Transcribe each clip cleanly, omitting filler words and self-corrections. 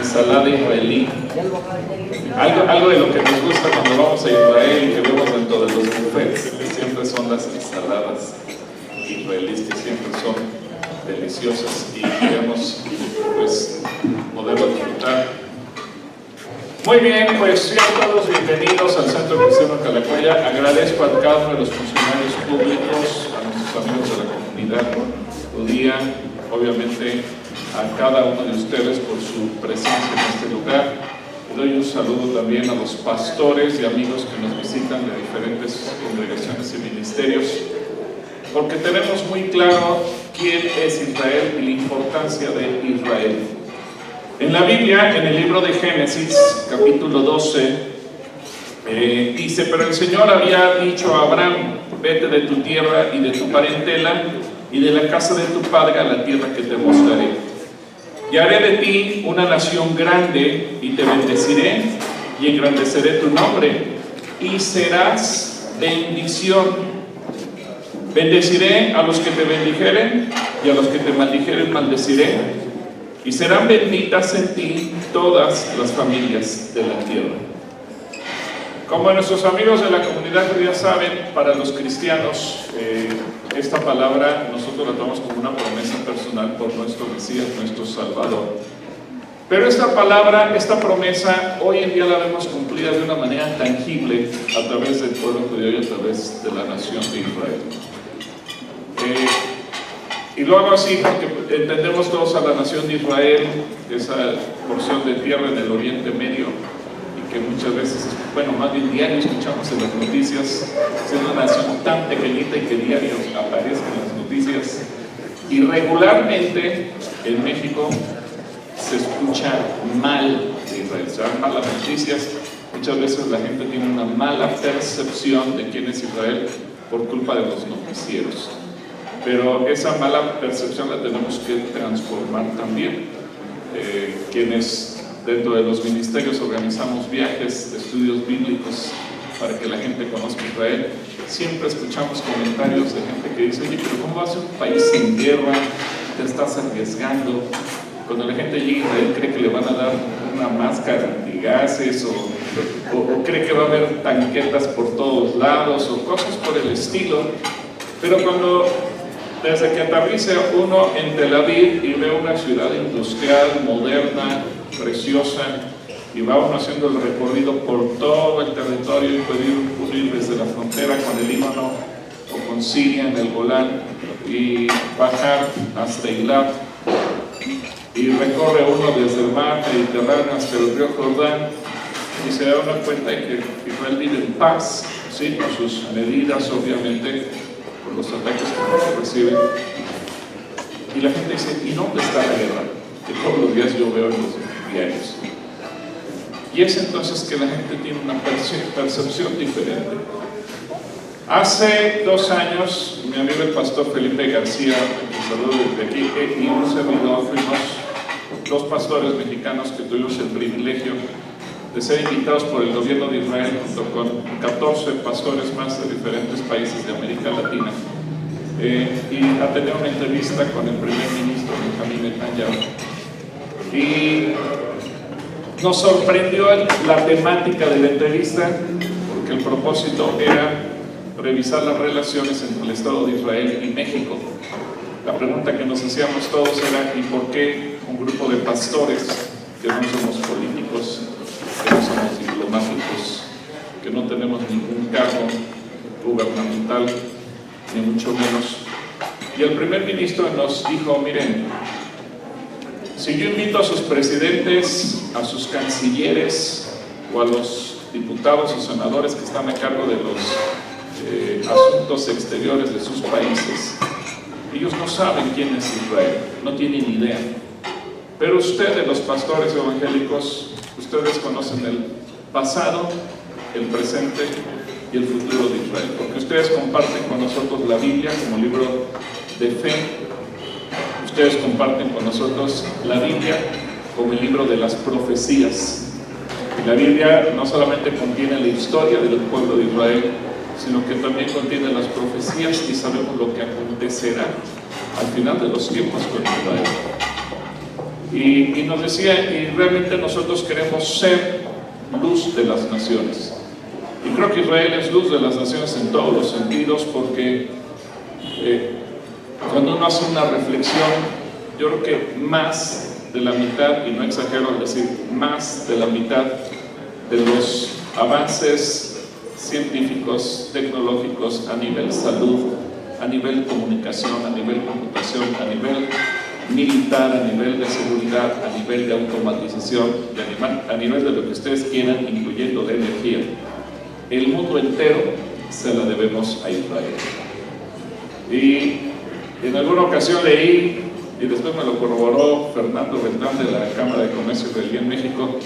ensalada israelí. Algo de lo que nos gusta cuando vamos a Israel y que vemos dentro de los buffets siempre son las ensaladas israelíes, que siempre son deliciosas y queremos pues poderlo disfrutar. Muy bien, pues sean todos bienvenidos al Centro Cristiano Calacoya. Agradezco a cada uno de los funcionarios públicos, a nuestros amigos de la comunidad judía, obviamente a cada uno de ustedes por su presencia en este lugar. Le doy un saludo también a los pastores y amigos que nos visitan de diferentes congregaciones y ministerios, porque tenemos muy claro quién es Israel y la importancia de Israel. En la Biblia, en el libro de Génesis, capítulo 12, dice: pero el Señor había dicho a Abraham: vete de tu tierra y de tu parentela y de la casa de tu padre a la tierra que te mostraré. Y haré de ti una nación grande y te bendeciré y engrandeceré tu nombre y serás bendición. Bendeciré a los que te bendijeren y a los que te maldijeren maldeciré, y serán benditas en ti todas las familias de la tierra. Como nuestros amigos de la comunidad judía saben, para los cristianos esta palabra nosotros la tomamos como una promesa personal por nuestro Mesías, nuestro Salvador. Pero esta palabra, esta promesa, hoy en día la vemos cumplida de una manera tangible a través del pueblo judío y a través de la nación de Israel. Y lo hago así porque entendemos todos a la nación de Israel, esa porción de tierra en el Oriente Medio, y que muchas veces, bueno, más bien diario escuchamos en las noticias, siendo una nación tan pequeñita y que diario aparece en las noticias. Y regularmente en México se escucha mal de Israel, se dan malas noticias. Muchas veces la gente tiene una mala percepción de quién es Israel por culpa de los noticieros. Pero esa mala percepción la tenemos que transformar también. Quienes dentro de los ministerios organizamos viajes de estudios bíblicos para que la gente conozca Israel, siempre escuchamos comentarios de gente que dice: oye, pero ¿cómo va a ser un país en guerra? Te estás arriesgando. Cuando la gente llega a Israel cree que le van a dar una máscara antigases o cree que va a haber tanquetas por todos lados o cosas por el estilo. Pero desde que aterriza uno en Tel Aviv y ve una ciudad industrial, moderna, preciosa, y va uno haciendo el recorrido por todo el territorio y puede ir desde la frontera con el Líbano o con Siria en el Golán y bajar hasta Eilat, y recorre uno desde el mar Mediterráneo hasta el río Jordán, y se da uno cuenta de que Israel vive en paz, ¿sí? Con sus medidas, obviamente, por los ataques que reciben. Y la gente dice: ¿y dónde está la guerra? Que todos los días yo veo en los diarios. Y es entonces que la gente tiene una percepción diferente. Hace 2 años, mi amigo el pastor Felipe García, un saludo desde aquí, y un servidor, fuimos 2 pastores mexicanos que tuvimos el privilegio de ser invitados por el gobierno de Israel junto con 14 pastores más de diferentes países de América Latina, y a tener una entrevista con el primer ministro Benjamín Netanyahu. Y nos sorprendió la temática de la entrevista, porque el propósito era revisar las relaciones entre el Estado de Israel y México. La pregunta que nos hacíamos todos era: ¿y por qué un grupo de pastores que no somos políticos, que no somos diplomáticos, que no tenemos ningún cargo gubernamental, ni mucho menos? Y el primer ministro nos dijo: miren, si yo invito a sus presidentes, a sus cancilleres o a los diputados o senadores que están a cargo de los asuntos exteriores de sus países, ellos no saben quién es Israel, no tienen idea. Pero ustedes, los pastores evangélicos, ustedes conocen el pasado, el presente y el futuro de Israel, porque ustedes comparten con nosotros la Biblia como libro de fe. Ustedes comparten con nosotros la Biblia como el libro de las profecías. Y la Biblia no solamente contiene la historia del pueblo de Israel, sino que también contiene las profecías, y sabemos lo que acontecerá al final de los tiempos con Israel. y nos decía, y realmente nosotros queremos ser luz de las naciones. Y creo que Israel es luz de las naciones en todos los sentidos, porque cuando uno hace una reflexión, yo creo que más de la mitad, y no exagero al decir más de la mitad de los avances científicos, tecnológicos a nivel salud, a nivel comunicación, a nivel computación, a nivel militar, a nivel de seguridad, a nivel de automatización, a nivel de lo que ustedes quieran, incluyendo de energía, el mundo entero se la debemos a Israel. Y en alguna ocasión leí, y después me lo corroboró Fernando Beltrán de la Cámara de Comercio Israelí en México,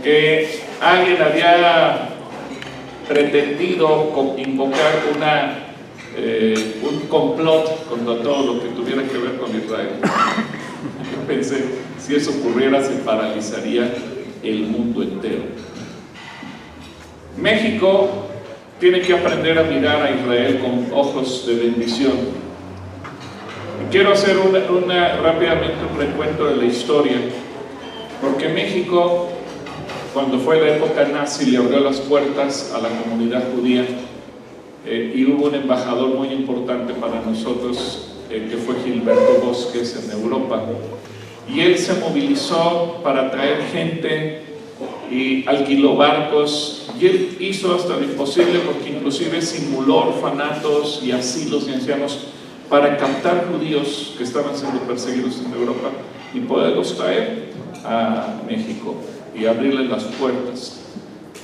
que alguien había pretendido invocar un complot contra todo lo que tuviera que ver con Israel. Yo pensé, si eso ocurriera, se paralizaría el mundo entero. México tiene que aprender a mirar a Israel con ojos de bendición. Y quiero hacer rápidamente un recuento de la historia, porque México, cuando fue la época nazi, le abrió las puertas a la comunidad judía, y hubo un embajador muy importante para nosotros, que fue Gilberto Bosques en Europa, y él se movilizó para traer gente y alquiló barcos, y él hizo hasta lo imposible, porque inclusive simuló orfanatos y asilos de ancianos para captar judíos que estaban siendo perseguidos en Europa y poderlos traer a México y abrirles las puertas.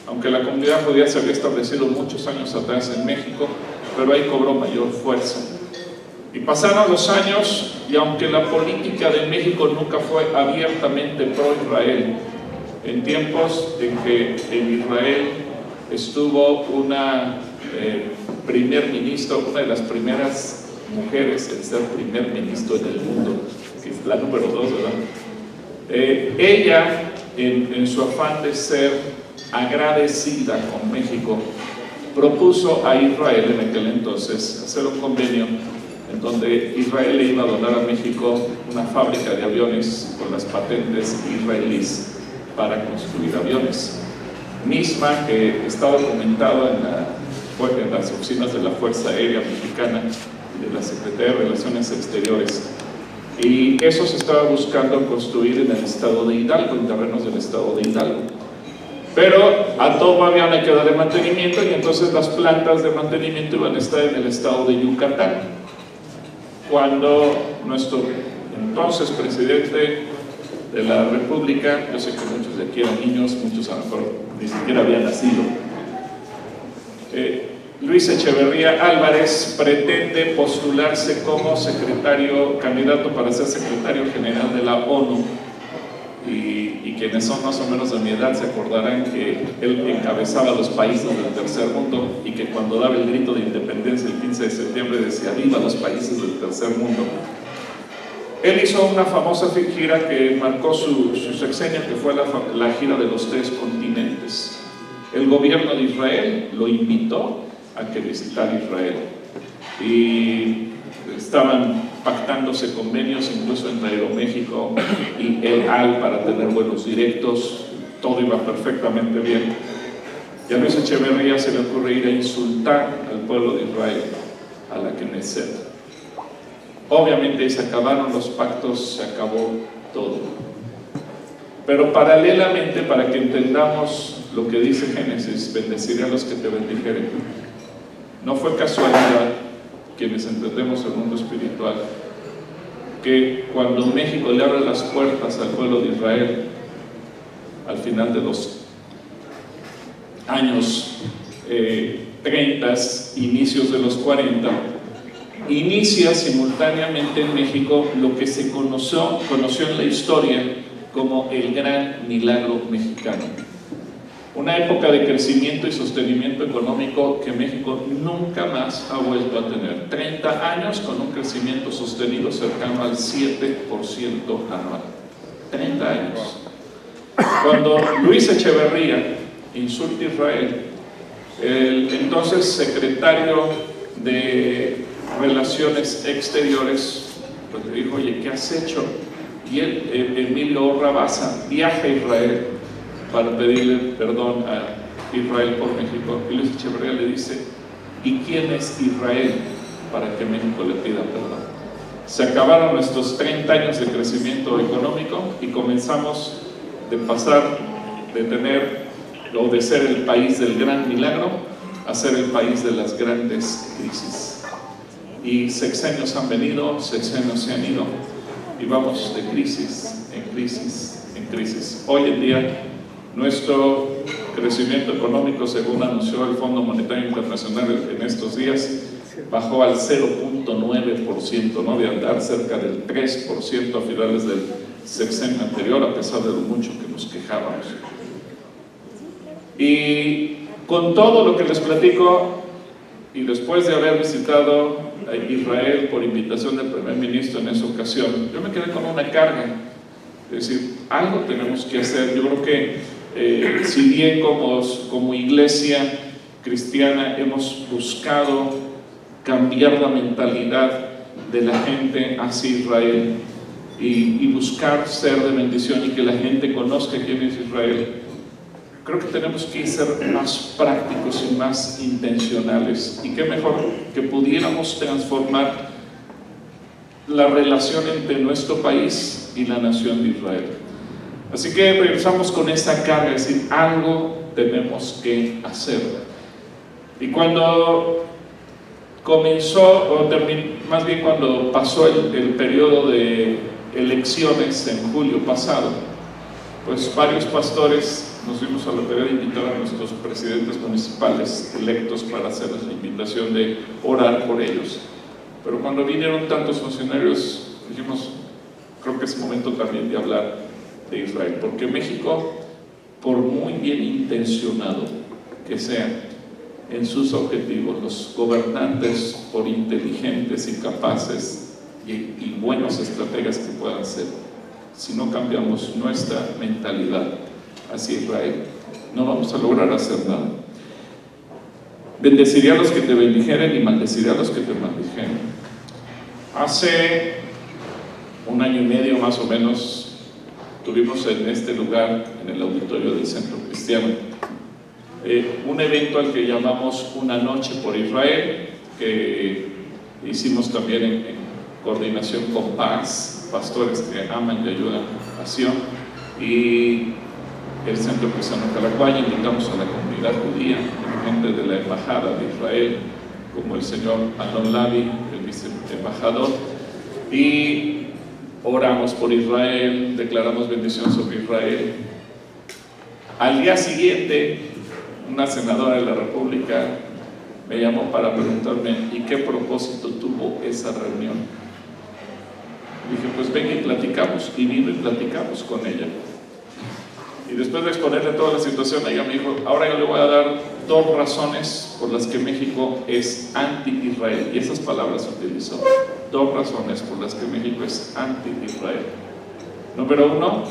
Aunque la comunidad judía se había establecido muchos años atrás en México, pero ahí cobró mayor fuerza. Y pasaron los años, y aunque la política de México nunca fue abiertamente pro-Israel, en tiempos en que en Israel estuvo una primer ministro, una de las primeras mujeres en ser primer ministro en el mundo, que es la número 2, ¿verdad? Ella, en su afán de ser agradecida con México, propuso a Israel en aquel entonces hacer un convenio en donde Israel le iba a donar a México una fábrica de aviones con las patentes israelíes para construir aviones, misma que está documentada en las oficinas de la Fuerza Aérea Mexicana y de la Secretaría de Relaciones Exteriores. Y eso se estaba buscando construir en el estado de Hidalgo, en terrenos del estado de Hidalgo. Pero a todo avión hay que darle mantenimiento, y entonces las plantas de mantenimiento iban a estar en el estado de Yucatán. Cuando nuestro entonces presidente de la República, yo sé que muchos de aquí eran niños, muchos a lo mejor ni siquiera habían nacido, Luis Echeverría Álvarez pretende postularse como candidato para ser secretario general de la ONU, y quienes son más o menos de mi edad se acordarán que él encabezaba a los países del tercer mundo, y que cuando daba el grito de independencia el 15 de septiembre decía ¡viva los países del tercer mundo! Él hizo una famosa gira que marcó su sexenio, que fue la gira de los 3 continentes. El gobierno de Israel lo invitó a que visitara Israel, y estaban pactándose convenios incluso entre Aeroméxico y El Al para tener vuelos directos. Todo iba perfectamente bien, y a Luis Echeverría se le ocurre ir a insultar al pueblo de Israel, a la Knesset. Obviamente se acabaron los pactos, se acabó todo. Pero paralelamente, para que entendamos lo que dice Génesis, bendeciré a los que te bendijeren, no fue casualidad, quienes entendemos el mundo espiritual, que cuando México le abre las puertas al pueblo de Israel, al final de los años 30, inicios de los 40, inicia simultáneamente en México lo que se conoció en la historia como el Gran Milagro Mexicano. Una época de crecimiento y sostenimiento económico que México nunca más ha vuelto a tener. 30 años con un crecimiento sostenido cercano al 7% anual. 30 años. Cuando Luis Echeverría insulta a Israel, el entonces secretario de Relaciones Exteriores, pues le dijo: oye, ¿qué has hecho? Y Emilio Rabasa viaja a Israel para pedirle perdón a Israel por México. Y Luis Echeverría le dice: ¿y quién es Israel para que México le pida perdón? Se acabaron nuestros 30 años de crecimiento económico y comenzamos de pasar de tener o de ser el país del gran milagro a ser el país de las grandes crisis. Y sexenios han venido, sexenios se han ido, y vamos de crisis en crisis en crisis. Hoy en día nuestro crecimiento económico, según anunció el Fondo Monetario Internacional en estos días, bajó al 0.9%, ¿no? De andar cerca del 3% a finales del sexenio anterior, a pesar de lo mucho que nos quejábamos. Y con todo lo que les platico, y después de haber visitado a Israel por invitación del primer ministro en esa ocasión, yo me quedé con una carga, es decir, algo tenemos que hacer. Yo creo que si bien como iglesia cristiana hemos buscado cambiar la mentalidad de la gente hacia Israel y buscar ser de bendición y que la gente conozca quién es Israel, creo que tenemos que ser más prácticos y más intencionales. Y qué mejor que pudiéramos transformar la relación entre nuestro país y la nación de Israel. Así que regresamos con esa carga, es decir, algo tenemos que hacer. Y cuando comenzó, o más bien cuando pasó el periodo de elecciones en julio pasado, pues varios pastores nos dimos a la tarea de invitar a nuestros presidentes municipales electos para hacerles la invitación de orar por ellos. Pero cuando vinieron tantos funcionarios, dijimos, creo que es momento también de hablar de Israel, porque México, por muy bien intencionado que sea en sus objetivos, los gobernantes, por inteligentes y capaces y buenos estrategas que puedan ser, si no cambiamos nuestra mentalidad hacia Israel, no vamos a lograr hacer nada. Bendeciré a los que te bendijeren y maldeciré a los que te maldijeren. Hace 1 año y medio más o menos tuvimos en este lugar, en el auditorio del Centro Cristiano, un evento al que llamamos Una Noche por Israel, que hicimos también en coordinación con Paz, pastores que aman y ayudan a Sion, y el Centro Cristiano Calacuaya. Invitamos a la comunidad judía, gente de la Embajada de Israel, como el señor Alon Lavi, el viceembajador, y oramos por Israel, declaramos bendición sobre Israel. Al día siguiente, una senadora de la República me llamó para preguntarme ¿y qué propósito tuvo esa reunión? Dije, pues venga y platicamos, y vino y platicamos con ella. Y después de exponerle toda la situación, ella me dijo, ahora yo le voy a dar 2 razones por las que México es anti-Israel. Y esas palabras utilizó, 2 razones por las que México es anti-Israel. Número 1,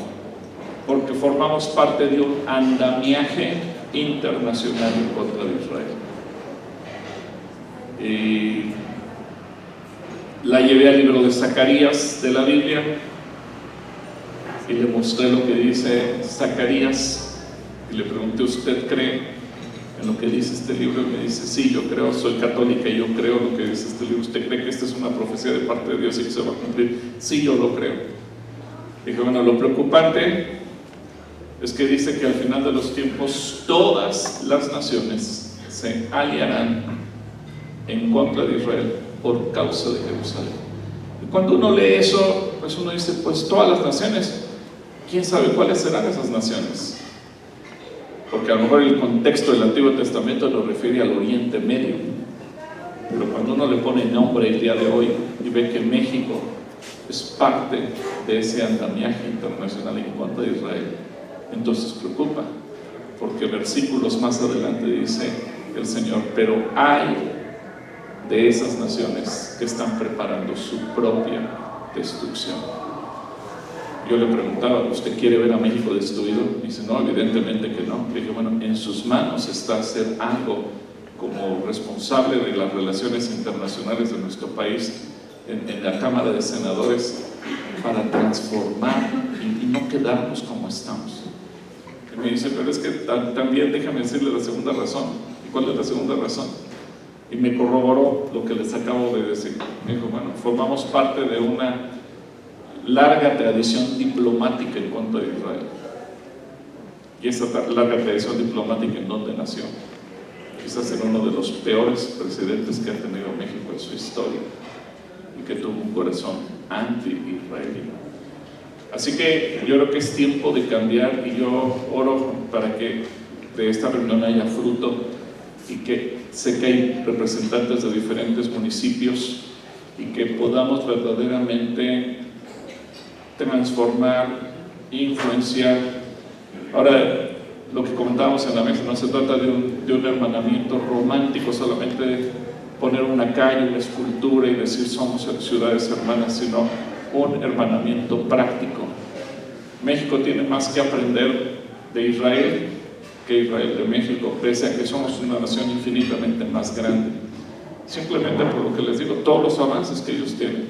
porque formamos parte de un andamiaje internacional en contra de Israel. Y la llevé al libro de Zacarías de la Biblia y le mostré lo que dice Zacarías y le pregunté, ¿usted cree en lo que dice este libro? Y me dice, sí, yo creo, soy católica y yo creo lo que dice este libro. ¿Usted cree que esta es una profecía de parte de Dios y que se va a cumplir? Sí, yo lo creo. Dije, bueno, lo preocupante es que dice que al final de los tiempos todas las naciones se aliarán en contra de Israel por causa de Jerusalén. Y cuando uno lee eso, pues uno dice, pues todas las naciones, ¿quién sabe cuáles serán esas naciones? Porque a lo mejor el contexto del Antiguo Testamento lo refiere al Oriente Medio, pero cuando uno le pone nombre el día de hoy y ve que México es parte de ese andamiaje internacional en contra de Israel, entonces preocupa, porque versículos más adelante dice el Señor, pero hay de esas naciones que están preparando su propia destrucción. Yo le preguntaba, ¿usted quiere ver a México destruido? Y dice, no, evidentemente que no. Le dije, bueno, en sus manos está hacer algo como responsable de las relaciones internacionales de nuestro país en la Cámara de Senadores, para transformar y no quedarnos como estamos. Y me dice, pero es que también déjame decirle la segunda razón. ¿Y cuál es la segunda razón? Y me corroboró lo que les acabo de decir. Me dijo, bueno, formamos parte de una larga tradición diplomática en cuanto a Israel. Y esa larga tradición diplomática, ¿en dónde nació? Quizás en uno de los peores presidentes que ha tenido México en su historia, y que tuvo un corazón anti-israelí. Así que yo creo que es tiempo de cambiar, y yo oro para que de esta reunión haya fruto, y que sé que hay representantes de diferentes municipios, y que podamos verdaderamente transformar, influenciar. Ahora, lo que comentábamos en la mesa, no se trata de un hermanamiento romántico, solamente poner una calle, una escultura y decir somos ciudades hermanas, sino un hermanamiento práctico. México tiene más que aprender de Israel que Israel de México, pese a que somos una nación infinitamente más grande. Simplemente por lo que les digo, todos los avances que ellos tienen.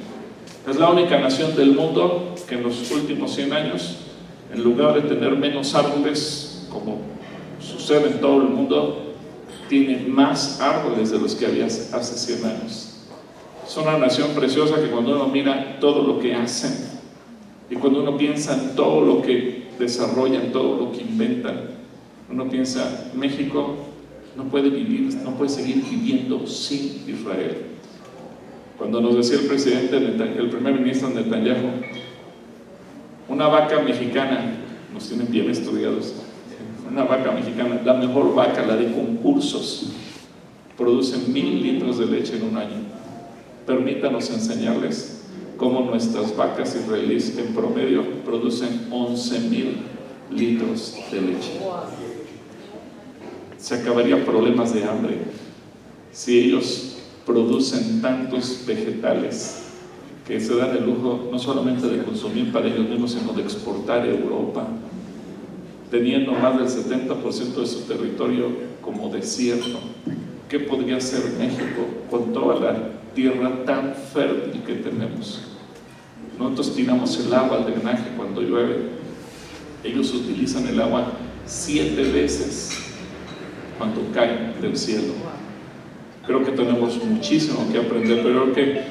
Es la única nación del mundo que en los últimos 100 años, en lugar de tener menos árboles, como sucede en todo el mundo, tiene más árboles de los que había hace 100 años. Es una nación preciosa que cuando uno mira todo lo que hacen y cuando uno piensa en todo lo que desarrollan, todo lo que inventan, uno piensa, México no puede vivir, no puede seguir viviendo sin Israel. Cuando nos decía el primer ministro Netanyahu, una vaca mexicana, nos tienen bien estudiados, una vaca mexicana, la mejor vaca, la de concursos, produce 1000 litros de leche en un año. Permítanos enseñarles cómo nuestras vacas israelíes en promedio producen 11,000 litros de leche. Se acabarían problemas de hambre si ellos producen tantos vegetales que se dan el lujo no solamente de consumir para ellos mismos, sino de exportar a Europa, teniendo más del 70% de su territorio como desierto. ¿Qué podría hacer México con toda la tierra tan fértil que tenemos? Nosotros tiramos el agua al drenaje cuando llueve, ellos utilizan el agua 7 veces cuando cae del cielo. Creo que tenemos muchísimo que aprender, pero creo que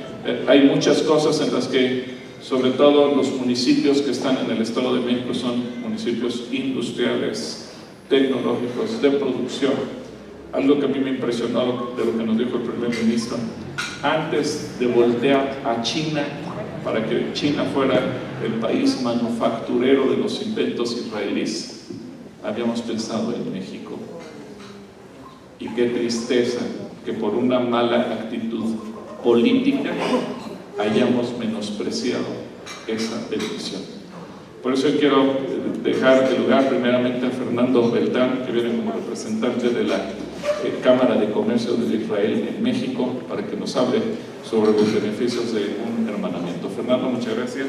hay muchas cosas en las que, sobre todo los municipios que están en el Estado de México, son municipios industriales, tecnológicos, de producción. Algo que a mí me impresionó de lo que nos dijo el primer ministro, antes de voltear a China para que China fuera el país manufacturero de los inventos israelíes, habíamos pensado en México. Y qué tristeza que por una mala actitud política hayamos menospreciado esa bendición. Por eso quiero dejar el lugar primeramente a Fernando Beltrán, que viene como representante de la Cámara de Comercio de Israel en México, para que nos hable sobre los beneficios de un hermanamiento. Fernando, muchas gracias.